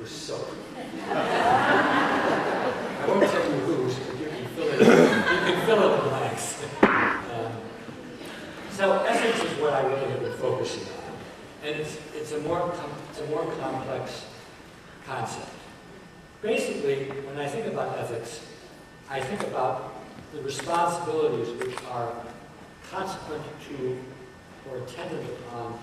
So, I won't tell you whose, but you can fill in the blanks. So ethics is what I really have been focusing on, and it's a more complex concept. Basically, when I think about ethics, I think about the responsibilities which are consequent to or attendant upon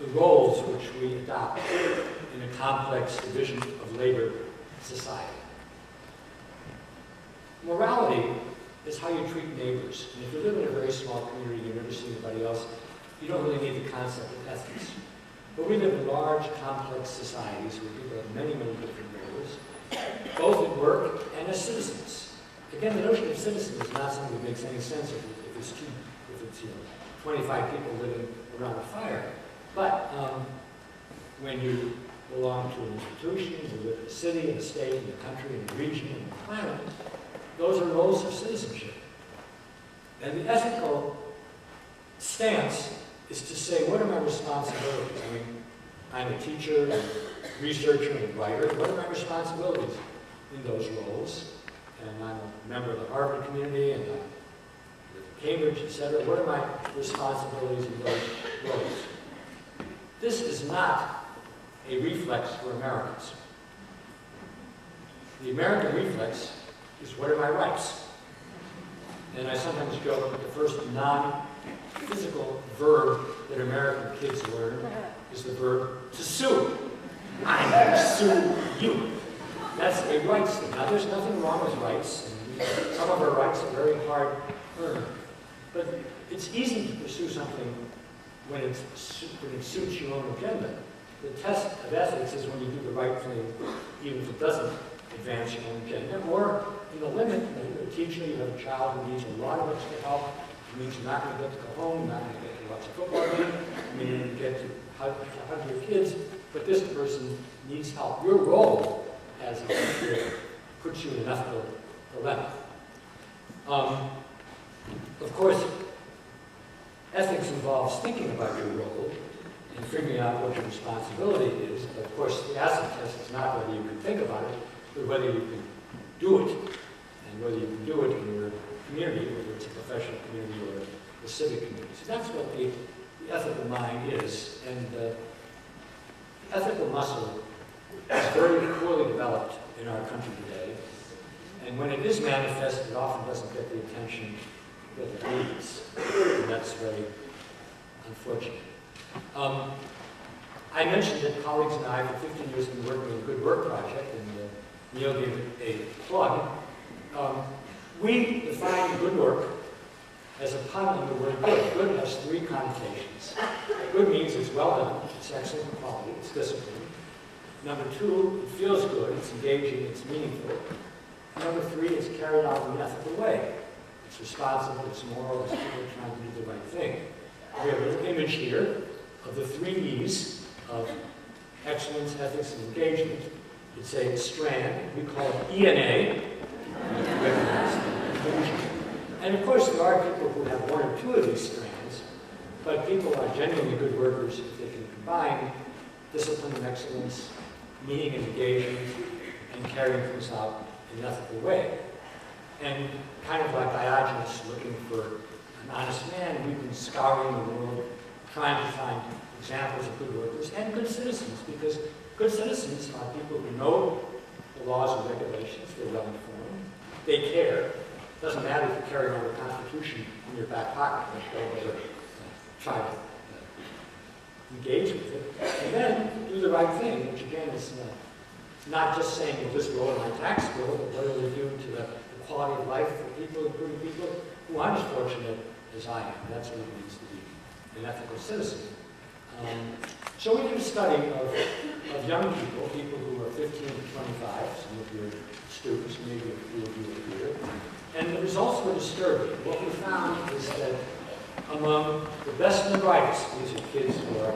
the roles which we adopt in a complex division of labor society. Morality is how you treat neighbors. And if you live in a very small community, you've never seen anybody else, you don't really need the concept of ethics. But we live in large, complex societies where people have many, many different roles, both at work and as citizens. Again, the notion of citizen is not something that makes any sense if it's 25 people living around a fire. But when you belong to an institution, you live in a city, in a state, in a country, in a region, in a planet, those are roles of citizenship. And the ethical stance is to say, what are my responsibilities? I mean, I'm a teacher, a researcher, and a writer. What are my responsibilities in those roles? And I'm a member of the Harvard community, and I live in Cambridge, etc. What are my responsibilities in those roles? This is not a reflex for Americans. The American reflex is, what are my rights? And I sometimes joke that the first non-physical verb that American kids learn is the verb to sue. I'm going to sue you. That's a rights thing. Now, there's nothing wrong with rights, and some of our rights are very hard earned. But it's easy to pursue something when it suits your own agenda. The test of ethics is when you do the right thing, even if it doesn't advance your own agenda, or in the limit, you're a teacher, you have a child who needs a lot of extra help. It means you're not going to get to go home, you're not going to get to watch a football game, I mean, you get to hug your kids, but this person needs help. Your role as a teacher puts you in an ethical dilemma. Of course, ethics involves thinking about your role and figuring out what your responsibility is. But of course, the acid test is not whether you can think about it, but whether you can do it, and whether you can do it in your community, whether it's a professional community or a civic community. So that's what the ethical mind is. And the ethical muscle is very poorly developed in our country today. And when it is manifest, it often doesn't get the attention that it needs. And that's very unfortunate. I mentioned that colleagues and I, for 15 years, have been working on the Good Work Project, and Niel gave it a plug. We define good work as a pun on the word good. Good has three connotations. Good means it's well done, it's excellent quality, it's disciplined. Number two, it feels good, it's engaging, it's meaningful. Number three, it's carried out in an ethical way. It's responsible, it's moral, it's people trying to do the right thing. We have a little image here of the three E's of excellence, ethics, and engagement. It's a strand, we call it ENA. And of course, there are people who have one or two of these strands, but people are genuinely good workers if they can combine discipline and excellence, meaning and engagement, and carrying things out in an ethical way. And kind of like Diogenes looking for an honest man, we've been scouring the world, trying to find examples of good workers and good citizens, because good citizens are people who know the laws and regulations, they're well informed, they care. It doesn't matter if you carry around the Constitution in your back pocket, don't ever try to engage with it. And then do the right thing, which again is not just saying, well, this lower my tax bill, but what do we do to the quality of life for people, including people who aren't as fortunate as I am. That's what it means to be an ethical citizen. So we did a study of young people, people who are 15 to 25, some of your students, maybe a few of you are here, and the results were disturbing. What we found is that among the best and the brightest, these are kids who are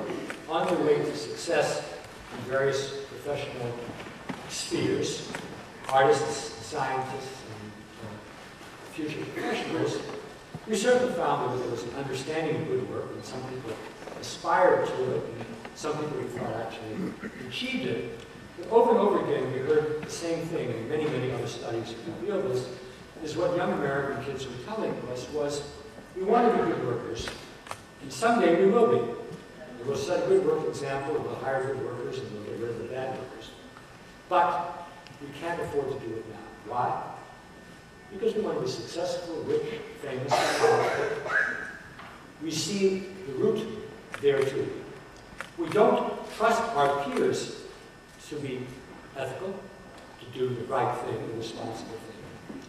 on their way to success in various professional spheres, artists, scientists, future professionals, we certainly found that there was an understanding of good work, and some people aspired to it, and some people we thought actually achieved it. But over and over again, we heard the same thing, and many, many other studies reveal this, is what young American kids were telling us was, we want to be good workers, and someday we will be. We'll set a good work example, we'll hire good workers, and we'll get rid of the bad workers. But we can't afford to do it now. Why? Because we want to be successful, rich, famous, and powerful. We see the root there too. We don't trust our peers to be ethical, to do the right thing, the responsible thing.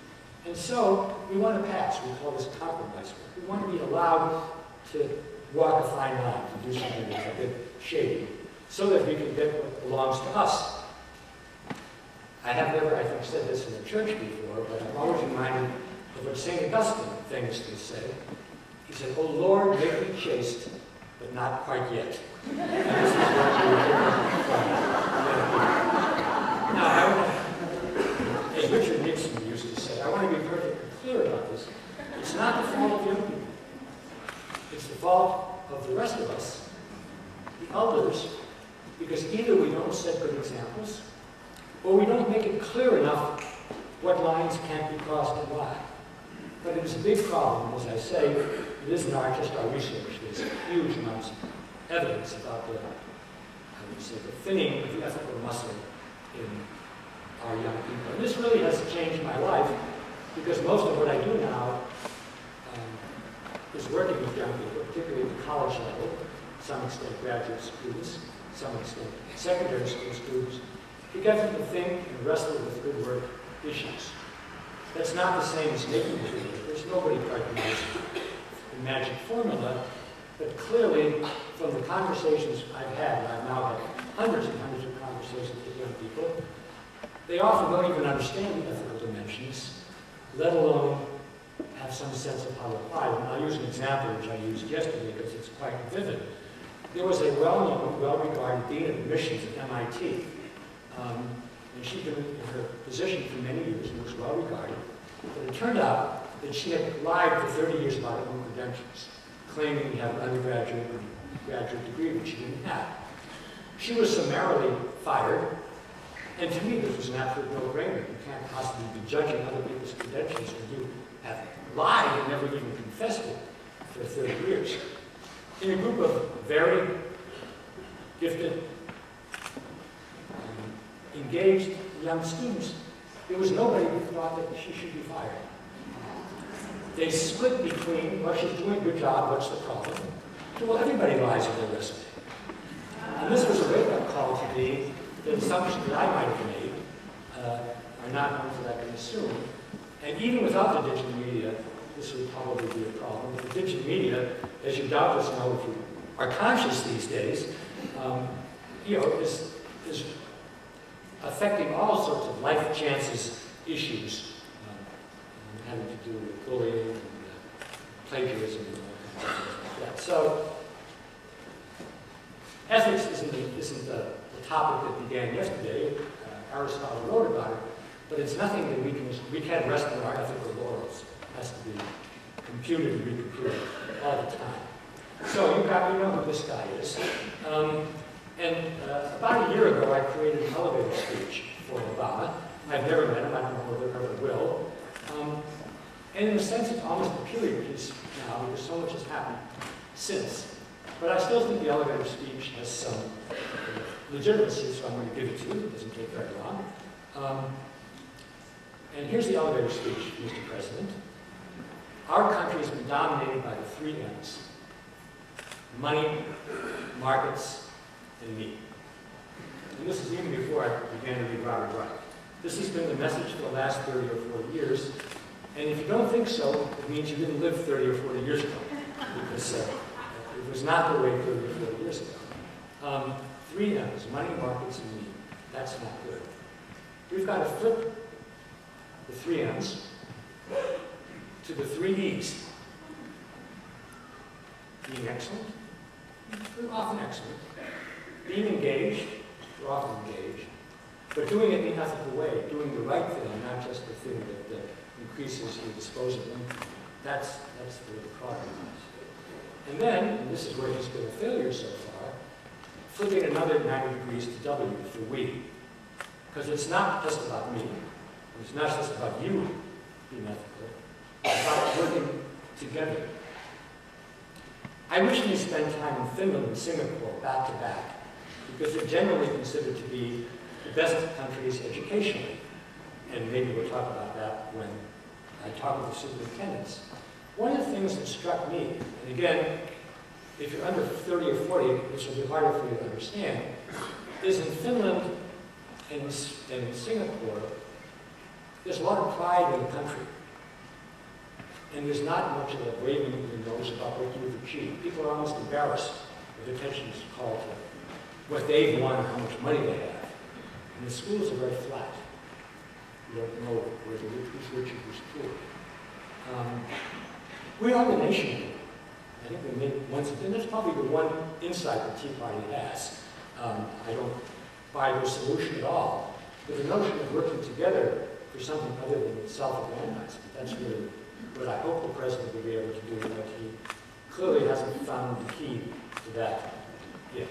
And so we want to pass. We call this compromise work. We want to be allowed to walk a fine line, to do something that's a bit shady, so that we can get what belongs to us. I have never, I think, said this in a church before, but I'm always reminded of what St. Augustine famously said. He said, "Oh Lord, make me chaste, but not quite yet." And this is what we were from. Now, as Richard Nixon used to say, I want to be perfectly clear about this. It's not the fault of young people. It's the fault of the rest of us, the elders, because either we don't set good examples, or we don't make it clear enough what lines can't be crossed and why. But it is a big problem, as I say. It isn't just our research. There's huge amounts of evidence about the, I would say, the thinning of the ethical muscle in our young people. And this really has changed my life, because most of what I do now is working with young people, particularly at the college level, to some extent graduate students, to some extent secondary school students, to get them to think and wrestle with good work issues. That's not the same as making good work. There's nobody quite knows the magic formula, but clearly from the conversations I've had, and I've now had hundreds and hundreds of conversations with young people, they often don't even understand the ethical dimensions, let alone have some sense of how to apply them. I'll use an example which I used yesterday because it's quite vivid. There was a well-known, well-regarded dean of admissions at MIT, and she'd been in her position for many years and was well-regarded. But it turned out that she had lied for 30 years about her own credentials, claiming to have an undergraduate and graduate degree, which she didn't have. She was summarily fired, and to me this was an absolute no-brainer. You can't possibly be judging other people's credentials when you have lied and never even confessed it for 30 years. In a group of very gifted, engaged young students, there was nobody who thought that she should be fired. They split between, well, she's doing a good job, what's the problem? To, well, everybody lies on their resume. And this was a wake-up call to me that assumptions that I might have made are not ones that I can assume. And even without the digital media, this would probably be a problem. But the digital media, as you doubtless know if you are conscious these days, is affecting all sorts of life chances issues having to do with bullying and plagiarism and all kinds of things like that. So ethics isn't the topic that began yesterday. Aristotle wrote about it, but it's nothing that we can't rest on our ethical laurels. It has to be computed and recomputed all the time. So you know who this guy is. About a year ago, I created an elevator speech for Obama. I've never met him. I don't know whether I ever will. And in a sense, it's almost a period piece now because so much has happened since. But I still think the elevator speech has some legitimacy, so I'm going to give it to you. It doesn't take very long. And here's the elevator speech, Mr. President. Our country has been dominated by the 3 M's: money, markets, and me. And this is even before I began to read Robert Reich. This has been the message for the last 30 or 40 years. And if you don't think so, it means you didn't live 30 or 40 years ago. Because it was not the way 30 or 40 years ago. 3 M's, money, markets, and me. That's not good. We've got to flip the 3 M's to the 3 E's. Being excellent, we're often excellent. Being engaged, we're often engaged. But doing it in an ethical way, doing the right thing, not just the thing that increases your disposable income. That's the problem. And then, and this is where he's been a failure so far, flipping another 90 degrees to W for we. Because it's not just about me. It's not just about you being ethical. It's about working together. I recently spent time in Finland and Singapore back to back because they're generally considered to be the best countries educationally. And maybe we'll talk about that when I talk with the superintendents. One of the things that struck me, and again, if you're under 30 or 40, which will be harder for you to understand, is in Finland and in Singapore, there's a lot of pride in the country. And there's not much of a waving of the nose about what you've achieved. People are almost embarrassed if attention is called to what they've won and how much money they have. And the schools are very flat. You don't know where who's rich and who's poor. We are the nation. I think we made once, and that's probably the one insight the Tea Party has. I don't buy their solution at all. But the notion of working together for something other than self-aggrandizement, that's really what I hope the president will be able to do, but he clearly hasn't found the key to that yet.